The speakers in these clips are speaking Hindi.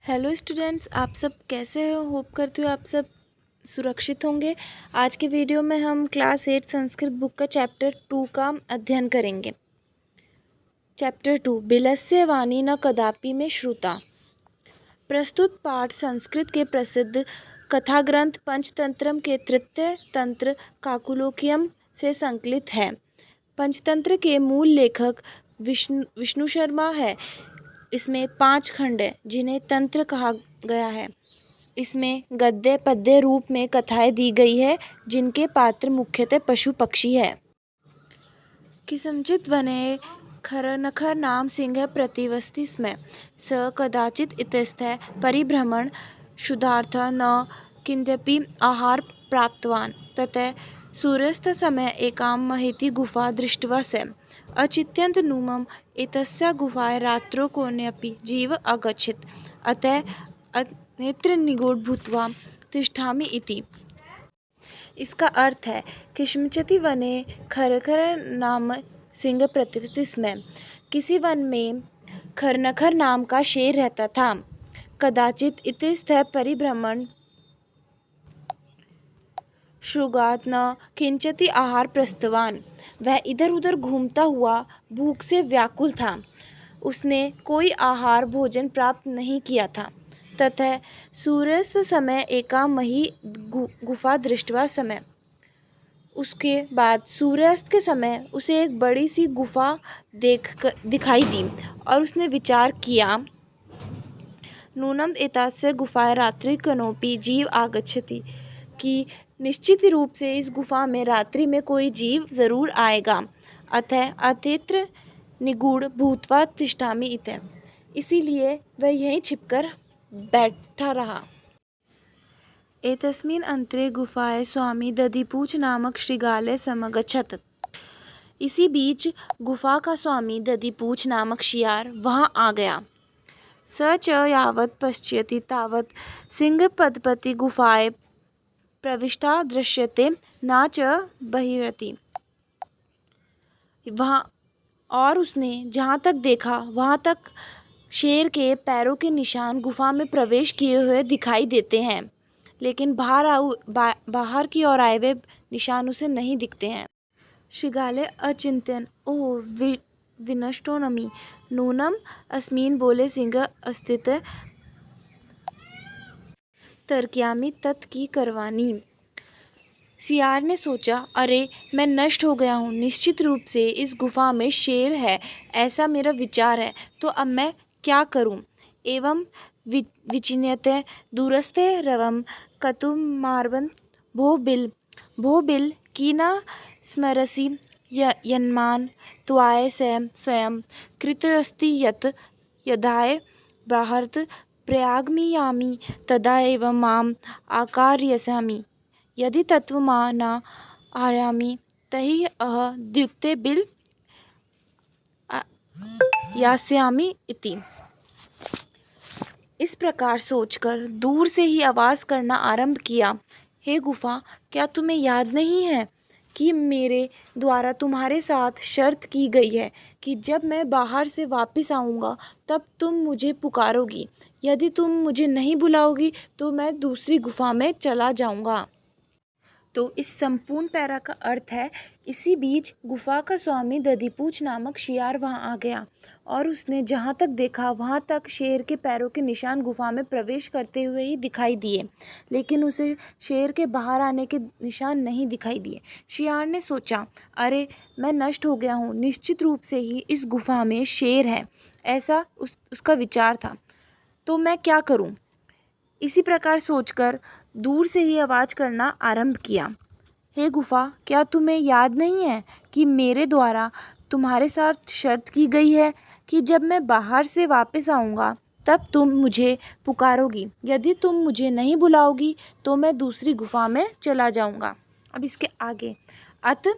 हेलो स्टूडेंट्स, आप सब कैसे हो? होप करती हूँ आप सब सुरक्षित होंगे। आज के वीडियो में हम क्लास 8 संस्कृत बुक का चैप्टर 2 का अध्ययन करेंगे। चैप्टर 2 बिलस्य वाणी न कदापि में श्रुता। प्रस्तुत पाठ संस्कृत के प्रसिद्ध कथा ग्रंथ पंचतंत्रम के तृतीय तंत्र काकुलोकियम से संकलित है। पंचतंत्र के मूल लेखक विष्णु शर्मा है। इसमें 5 खंड हैं जिन्हें तंत्र कहा गया है। इसमें गद्य पद्य रूप में कथाएं दी गई है जिनके पात्र मुख्यतः पशु पक्षी है। किसंचित् वने खरनखर नाम सिंह प्रतिवसति स्म। स कदाचित् इतस्तः परिभ्रमण क्षुधार्थ न किंचिदपि आहार प्राप्तवान्। ततः सूर्यास्त समय एकां महती गुफा दृष्ट्वा स अचिन्तयन् नूनम् एतस्याः गुहायां रात्रौ कोऽन्यपि जीवः अगच्छत्। अतः नेत्र निगूढ़ भूत्वा तिष्ठामि इति। इसका अर्थ है किशमचति वने खरखर नाम सिंह प्रतिवसति स्म। किसी वन में खरनखर नाम का शेर रहता था। कदाचित इतस्तः परिभ्रमण श्रुगात न किंचित आहार प्रस्तवान। वह इधर उधर घूमता हुआ भूख से व्याकुल था। उसने कोई आहार भोजन प्राप्त नहीं किया था। ततः सूर्यास्त समय एका मही गुफा दृष्ट्वा समय। उसके बाद सूर्यास्त के समय उसे एक बड़ी सी गुफा दिखाई दी और उसने विचार किया नूनम एतस्य गुफायां रात्रि कनोपि जीव आगच्छति कि निश्चित रूप से इस गुफा में रात्रि में कोई जीव जरूर आएगा। अतः अत्यत्र निगूढ़ भूत्वा तिष्ठामि इति। इसीलिए वह यहीं छिपकर बैठा रहा। एतस्मिन् अंतरे गुफायां स्वामी दधिपूछ नामक शृगालः समगच्छत्। इसी बीच गुफा का स्वामी दधिपूछ नामक शियार वहां आ गया। स च यावत् पश्यति तावत् सिंहपदपति गुफायां प्रविष्टा दृश्यते न च बहिरति। वहाँ और उसने जहाँ तक देखा वहाँ तक शेर के पैरों के निशान गुफा में प्रवेश किए हुए दिखाई देते हैं, लेकिन बाहर की ओर आए हुए निशान उसे नहीं दिखते हैं। शृगाले अचिंत्यन ओ विनष्टोऽनमि नूनम अस्मिन् बोले सिंह अस्तित तर्कयामि तत् की करवानी। सियार ने सोचा, अरे मैं नष्ट हो गया हूँ। निश्चित रूप से इस गुफा में शेर है, ऐसा मेरा विचार है। तो अब मैं क्या करूँ? एवं विचिन्यते दूरस्थे रवम कतुमार्वन् भो बिल की न स्मरसि यन्मान् त्वाय स्वयं कृतोऽस्ति यत् यदाय बृहत् प्रयागमियामि तदा एव माम् आकारयसामि। यदि तत्त्वमा न आर्यामि तर्हि द्युक्ते बिल यास्यामि इति। इस प्रकार सोचकर दूर से ही आवाज़ करना आरंभ किया, हे गुफा, क्या तुम्हें याद नहीं है कि मेरे द्वारा तुम्हारे साथ शर्त की गई है कि जब मैं बाहर से वापस आऊँगा तब तुम मुझे पुकारोगी। यदि तुम मुझे नहीं बुलाओगी तो मैं दूसरी गुफा में चला जाऊँगा। तो इस संपूर्ण पैरा का अर्थ है, इसी बीच गुफा का स्वामी दधिपूछ नामक शियार वहां आ गया और उसने जहां तक देखा वहां तक शेर के पैरों के निशान गुफा में प्रवेश करते हुए ही दिखाई दिए, लेकिन उसे शेर के बाहर आने के निशान नहीं दिखाई दिए। शियार ने सोचा, अरे मैं नष्ट हो गया हूँ, निश्चित रूप से ही इस गुफा में शेर है, ऐसा उसका विचार था। तो मैं क्या करूँ? इसी प्रकार सोचकर दूर से ही आवाज़ करना आरंभ किया, हे गुफा, क्या तुम्हें याद नहीं है कि मेरे द्वारा तुम्हारे साथ शर्त की गई है कि जब मैं बाहर से वापस आऊँगा तब तुम मुझे पुकारोगी। यदि तुम मुझे नहीं बुलाओगी तो मैं दूसरी गुफा में चला जाऊँगा। अब इसके आगे, अत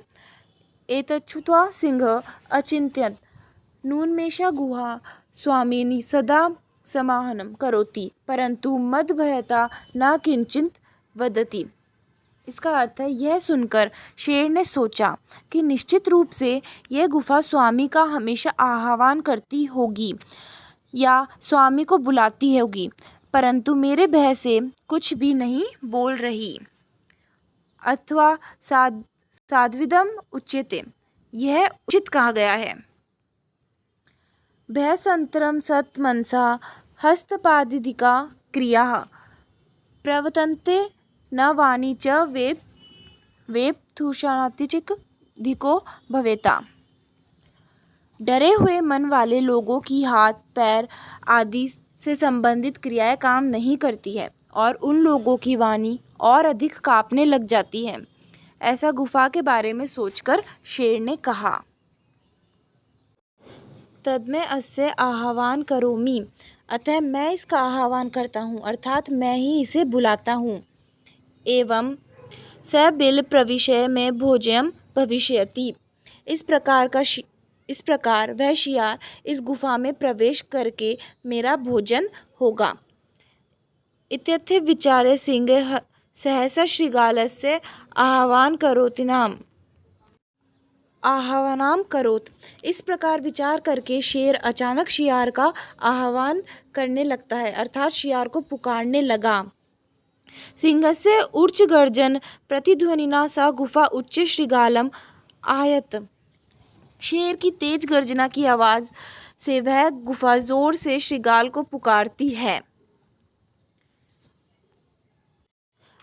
एतच्छ्रुत्वा सिंह अचिन्तयत् नूनमेषा गुहा स्वामिनी सदा समाहनं करोति परंतु मदभयता न किंचित वदति। इसका अर्थ है, यह सुनकर शेर ने सोचा कि निश्चित रूप से यह गुफा स्वामी का हमेशा आह्वान करती होगी, या स्वामी को बुलाती होगी, परंतु मेरे भय से कुछ भी नहीं बोल रही। अथवा साध्विदम उच्यते, यह उचित कहा गया है। भयसंतरम सत मनसा हस्तपादिका क्रिया प्रवर्तन्ते न वाणी च वेपथुषातिचिको भवेता। डरे हुए मन वाले लोगों की हाथ पैर आदि से संबंधित क्रियाएं काम नहीं करती है और उन लोगों की वाणी और अधिक कांपने लग जाती है। ऐसा गुफा के बारे में सोचकर शेर ने कहा। तद्मै अस्य आह्वान करोमि, अतः मैं इसका आह्वान करता हूँ, अर्थात मैं ही इसे बुलाता हूँ। एवं स बिल प्रविशय में भोज्यम भविष्यति, इस प्रकार वह शियार इस गुफा में प्रवेश करके मेरा भोजन होगा। इत्यर्थे विचार्य सिंह सहसा शृगालस्य आह्वानाम करोत, इस प्रकार विचार करके शेर अचानक शियार का आह्वान करने लगता है, अर्थात शियार को पुकारने लगा। सिंहस्य ऊर्च गर्जन प्रतिध्वनिना सा गुफा उच्च शृगालम आयत, शेर की तेज गर्जना की आवाज से वह गुफा जोर से शृगाल को पुकारती है।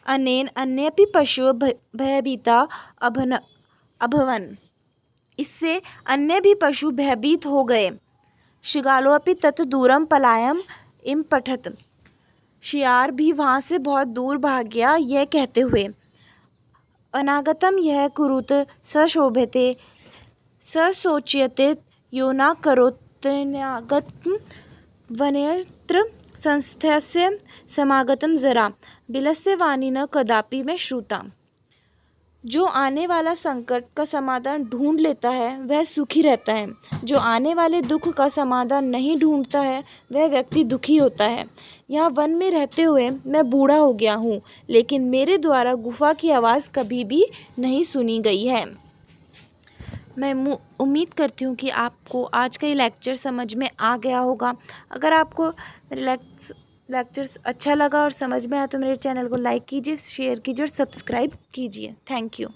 अनेन अन्येपि पशु भयभीता अभवन, इससे अन्य भी पशु भयभीत हो गए। शृगालोऽपि तत दूरम पलायम इम पठत, शियार भी वहाँ से बहुत दूर भाग गया यह कहते हुए। अनागतम यह कुरुत स शोभते स सोच्यते यो न करोत्यनागतम वन्यत्र संस्थस्य समागतम जरा बिलस्य वाणी न कदापि में श्रुता, जो आने वाला संकट का समाधान ढूंढ लेता है वह सुखी रहता है, जो आने वाले दुख का समाधान नहीं ढूंढता है वह व्यक्ति दुखी होता है। यहाँ वन में रहते हुए मैं बूढ़ा हो गया हूँ, लेकिन मेरे द्वारा गुफा की आवाज़ कभी भी नहीं सुनी गई है। मैं उम्मीद करती हूँ कि आपको आज का ये लेक्चर समझ में आ गया होगा। अगर आपको मेरे लेक्चर्स अच्छा लगा और समझ में आया तो मेरे चैनल को लाइक कीजिए, शेयर कीजिए और सब्सक्राइब कीजिए। Thank you.